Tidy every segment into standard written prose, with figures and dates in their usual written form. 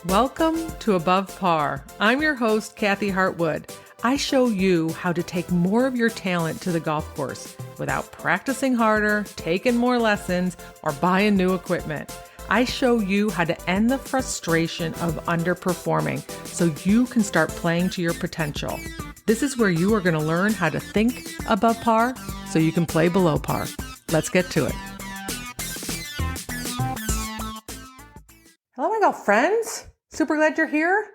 Welcome to Above Par. I'm your host, Kathy Hartwood. I show you how to take more of your talent to the golf course without practicing harder, taking more lessons, or buying new equipment. I show you how to end the frustration of underperforming so you can start playing to your potential. This is where you are going to learn how to think above par so you can play below par. Let's get to it. Hello, my golf friends. Super glad you're here.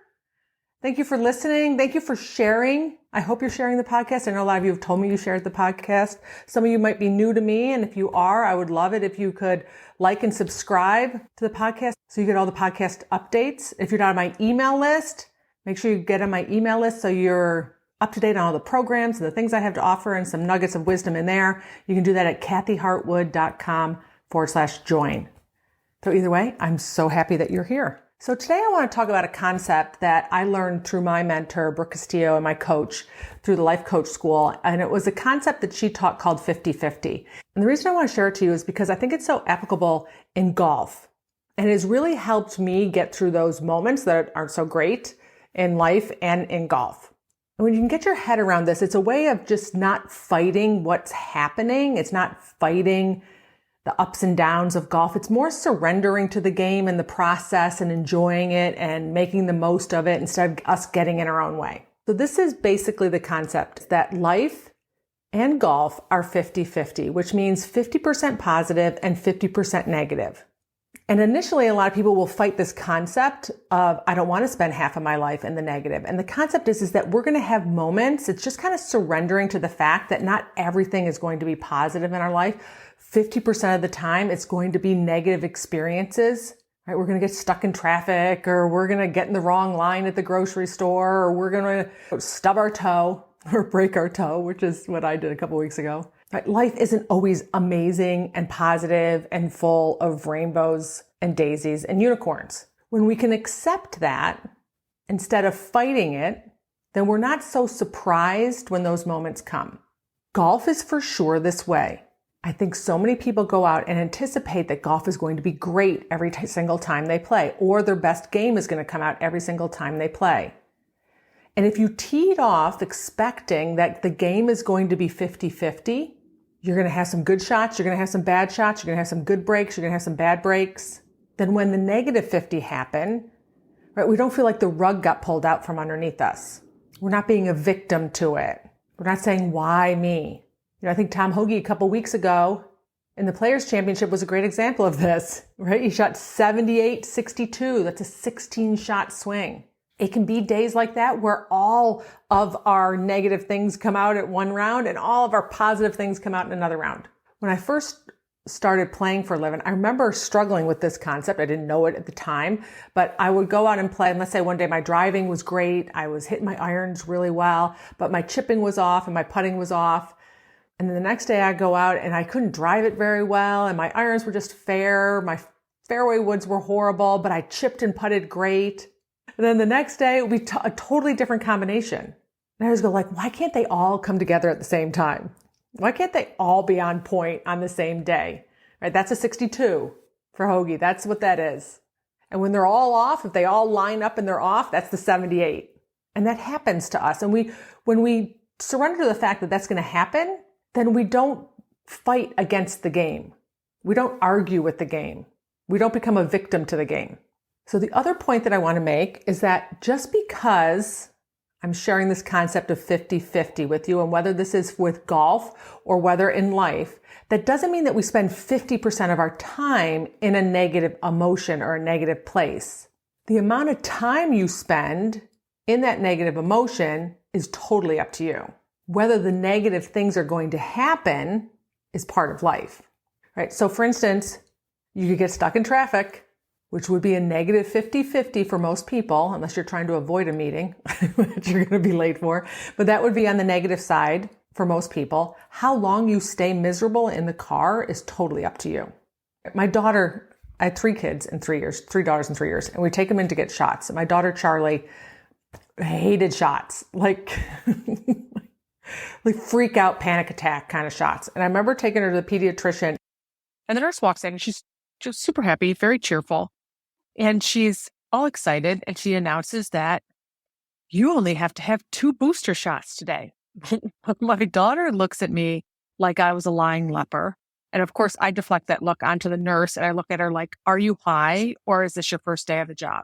Thank you for listening. Thank you for sharing. I hope you're sharing the podcast. I know a lot of you have told me you shared the podcast. Some of you might be new to me. And if you are, I would love it if you could like and subscribe to the podcast so you get all the podcast updates. If you're not on my email list, make sure you get on my email list so you're up to date on all the programs and the things I have to offer and some nuggets of wisdom in there. You can do that at kathyhartwood.com/join. So either way, I'm so happy that you're here. So today I want to talk about a concept that I learned through my mentor, Brooke Castillo, and my coach through the Life Coach School. And it was a concept that she taught called 50-50. And the reason I want to share it to you is because I think it's so applicable in golf. And it has really helped me get through those moments that aren't so great in life and in golf. And when you can get your head around this, it's a way of just not fighting what's happening. It's not fighting the ups and downs of golf. It's more surrendering to the game and the process and enjoying it and making the most of it instead of us getting in our own way. So this is basically the concept that life and golf are 50-50, which means 50% positive and 50% negative. And initially, a lot of people will fight this concept of, I don't want to spend half of my life in the negative. And the concept is that we're going to have moments. It's just kind of surrendering to the fact that not everything is going to be positive in our life. 50% of the time, it's going to be negative experiences, right? We're going to get stuck in traffic, or we're going to get in the wrong line at the grocery store, or we're going to stub our toe or break our toe, which is what I did a couple weeks ago. Right? Life isn't always amazing and positive and full of rainbows and daisies and unicorns. When we can accept that instead of fighting it, then we're not so surprised when those moments come. Golf is for sure this way. I think so many people go out and anticipate that golf is going to be great every single time they play, or their best game is going to come out every single time they play. And if you teed off expecting that the game is going to be 50-50, you're going to have some good shots, you're going to have some bad shots, you're going to have some good breaks, you're going to have some bad breaks. Then when the negative 50 happen, right, we don't feel like the rug got pulled out from underneath us. We're not being a victim to it. We're not saying, why me? I think Tom Hoge a couple weeks ago in the Players Championship was a great example of this, right? He shot 78-62. That's a 16-shot swing. It can be days like that where all of our negative things come out at one round and all of our positive things come out in another round. When I first started playing for a living, I remember struggling with this concept. I didn't know it at the time, but I would go out and play. And let's say one day my driving was great. I was hitting my irons really well, but my chipping was off and my putting was off. And then the next day I go out and I couldn't drive it very well. And my irons were just fair. My fairway woods were horrible, but I chipped and putted great. And then the next day it would be a totally different combination. And I just go like, why can't they all come together at the same time? Why can't they all be on point on the same day? Right? That's a 62 for Hoge. That's what that is. And when they're all off, if they all line up and they're off, that's the 78. And that happens to us. And when we surrender to the fact that that's going to happen, then we don't fight against the game. We don't argue with the game. We don't become a victim to the game. So the other point that I want to make is that just because I'm sharing this concept of 50-50 with you, and whether this is with golf or whether in life, that doesn't mean that we spend 50% of our time in a negative emotion or a negative place. The amount of time you spend in that negative emotion is totally up to you. Whether the negative things are going to happen is part of life, right? So for instance, you could get stuck in traffic, which would be a negative 50-50 for most people, unless you're trying to avoid a meeting, which you're going to be late for. But that would be on the negative side for most people. How long you stay miserable in the car is totally up to you. My daughter, I had 3 kids in 3 years, 3 daughters in 3 years, and we take them in to get shots. And my daughter, Charlie, hated shots, like freak out, panic attack kind of shots. And I remember taking her to the pediatrician, and the nurse walks in and she's just super happy, very cheerful. And she's all excited, and she announces that you only have to have 2 booster shots today. My daughter looks at me like I was a lying leper. And of course, I deflect that look onto the nurse and I look at her like, are you high or is this your first day of the job?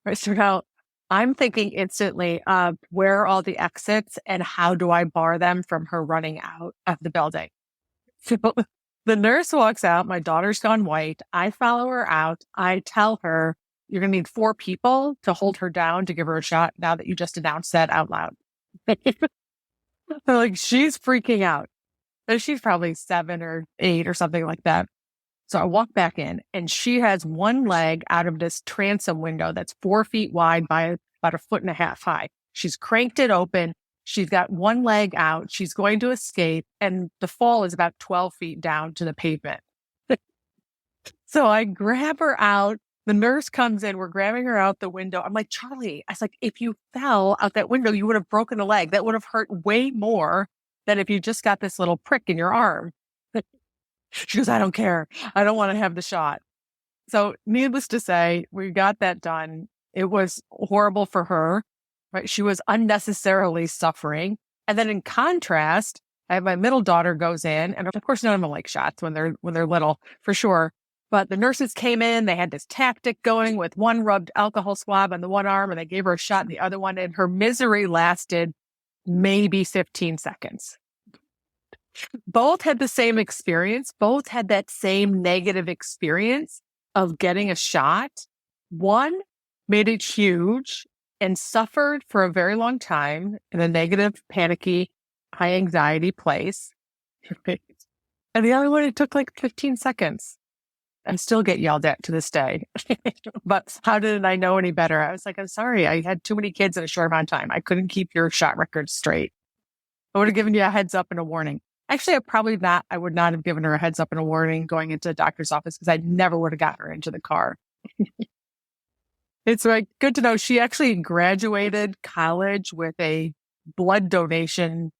Right. So now I'm thinking instantly of where are all the exits and how do I bar them from her running out of the building? So the nurse walks out. My daughter's gone white. I follow her out. I tell her, you're going to need 4 people to hold her down to give her a shot now that you just announced that out loud. They're like, she's freaking out. And she's probably 7 or 8 or something like that. So I walk back in and she has one leg out of this transom window that's 4 feet wide by about 1.5 feet high. She's cranked it open. She's got one leg out. She's going to escape. And the fall is about 12 feet down to the pavement. So I grab her out. The nurse comes in. We're grabbing her out the window. I'm like, Charlie, I was like, if you fell out that window, you would have broken a leg. That would have hurt way more than if you just got this little prick in your arm. She goes, I don't care. I don't want to have the shot. So needless to say, we got that done. It was horrible for her, right? She was unnecessarily suffering. And then in contrast, I have my middle daughter goes in, and of course, none of them like shots when they're little, for sure. But the nurses came in, they had this tactic going with one rubbed alcohol swab on the one arm and they gave her a shot in the other one. And her misery lasted maybe 15 seconds. Both had the same experience. Both had that same negative experience of getting a shot. One made it huge and suffered for a very long time in a negative, panicky, high anxiety place. And the other one, it took like 15 seconds. I still get yelled at to this day. But how did I know any better? I was like, I'm sorry. I had too many kids in a short amount of time. I couldn't keep your shot record straight. I would have given you a heads up and a warning. Actually, I would not have given her a heads up and a warning going into the doctor's office because I never would have got her into the car. It's like good to know she actually graduated college with a blood donation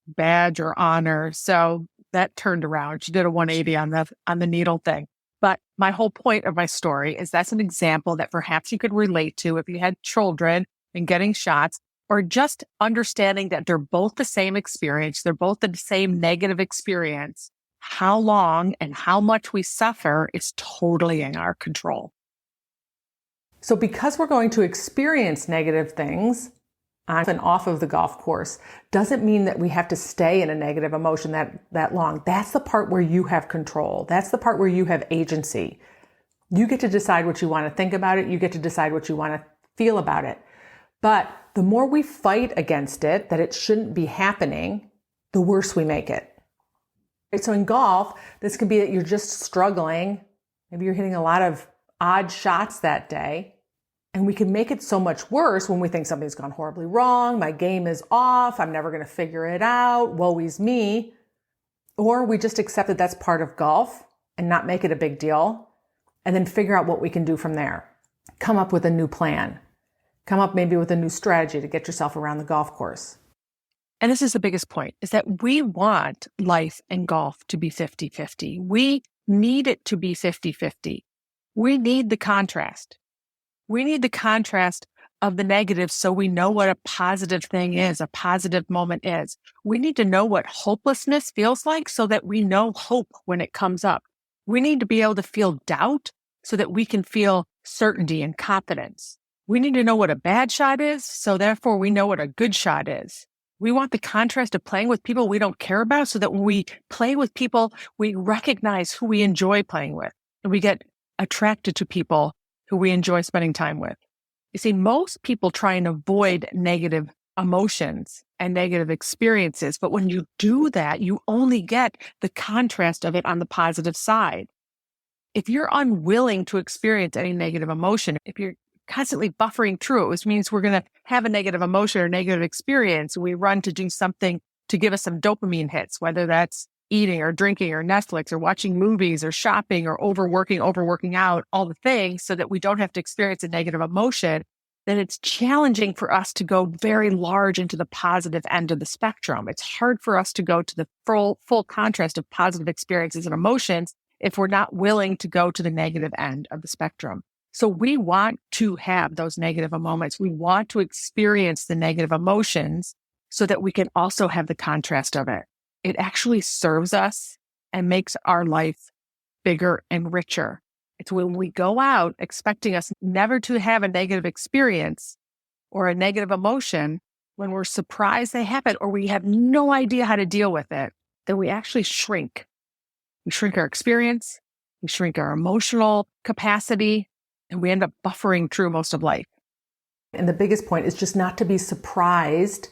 badge or honor. So that turned around. She did a 180 on the needle thing. But my whole point of my story is that's an example that perhaps you could relate to if you had children and getting shots, or just understanding that they're both the same experience. They're both the same negative experience. How long and how much we suffer is totally in our control. So because we're going to experience negative things on and off of the golf course, doesn't mean that we have to stay in a negative emotion that long. That's the part where you have control. That's the part where you have agency. You get to decide what you want to think about it. You get to decide what you want to feel about it. But the more we fight against it, that it shouldn't be happening, the worse we make it. Right? So in golf, this could be that you're just struggling. Maybe you're hitting a lot of odd shots that day. And we can make it so much worse when we think something's gone horribly wrong. My game is off. I'm never going to figure it out. Woe is me. Or we just accept that that's part of golf and not make it a big deal. And then figure out what we can do from there. Come up with a new plan. Come up maybe with a new strategy to get yourself around the golf course. And this is the biggest point, is that we want life and golf to be 50-50. We need it to be 50-50. We need the contrast. We need the contrast of the negative so we know what a positive thing is, a positive moment is. We need to know what hopelessness feels like so that we know hope when it comes up. We need to be able to feel doubt so that we can feel certainty and confidence. We need to know what a bad shot is, so therefore we know what a good shot is. We want the contrast of playing with people we don't care about so that when we play with people, we recognize who we enjoy playing with. And we get attracted to people who we enjoy spending time with. You see, most people try and avoid negative emotions and negative experiences. But when you do that, you only get the contrast of it on the positive side. If you're unwilling to experience any negative emotion, if you're constantly buffering through it, which means we're going to have a negative emotion or negative experience, we run to do something to give us some dopamine hits, whether that's eating or drinking or Netflix or watching movies or shopping or overworking out, all the things so that we don't have to experience a negative emotion, then it's challenging for us to go very large into the positive end of the spectrum. It's hard for us to go to the full contrast of positive experiences and emotions if we're not willing to go to the negative end of the spectrum. So we want to have those negative moments. We want to experience the negative emotions so that we can also have the contrast of it. It actually serves us and makes our life bigger and richer. It's when we go out expecting us never to have a negative experience or a negative emotion, when we're surprised they happen or we have no idea how to deal with it, then we actually shrink. We shrink our experience, we shrink our emotional capacity, and we end up buffering through most of life. And the biggest point is just not to be surprised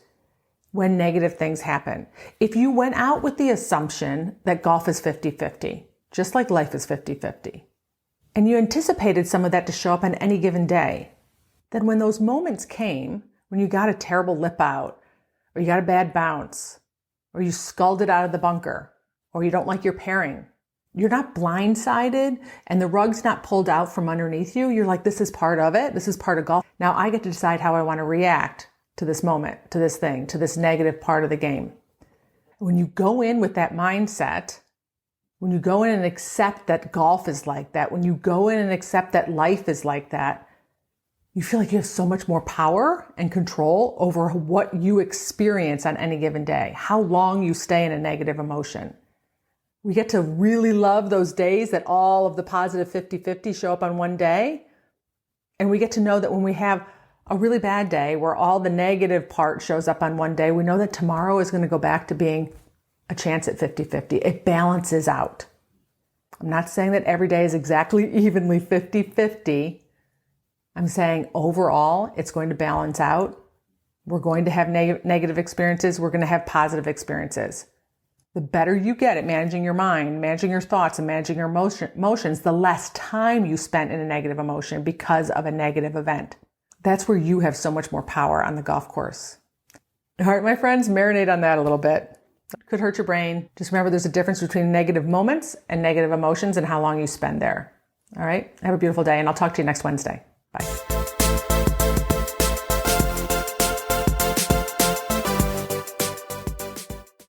when negative things happen. If you went out with the assumption that golf is 50-50, just like life is 50-50, and you anticipated some of that to show up on any given day, then when those moments came, when you got a terrible lip out, or you got a bad bounce, or you sculled it out of the bunker, or you don't like your pairing, you're not blindsided and the rug's not pulled out from underneath you. You're like, this is part of it. This is part of golf. Now I get to decide how I want to react to this moment, to this thing, to this negative part of the game. When you go in with that mindset, when you go in and accept that golf is like that, when you go in and accept that life is like that, you feel like you have so much more power and control over what you experience on any given day, how long you stay in a negative emotion. We get to really love those days that all of the positive 50-50 show up on one day. And we get to know that when we have a really bad day where all the negative part shows up on one day, we know that tomorrow is going to go back to being a chance at 50-50. It balances out. I'm not saying that every day is exactly evenly 50-50. I'm saying overall, it's going to balance out. We're going to have negative experiences. We're going to have positive experiences. The better you get at managing your mind, managing your thoughts, and managing your emotions, the less time you spent in a negative emotion because of a negative event. That's where you have so much more power on the golf course. All right, my friends, marinate on that a little bit. It could hurt your brain. Just remember there's a difference between negative moments and negative emotions and how long you spend there. All right, have a beautiful day, and I'll talk to you next Wednesday. Bye.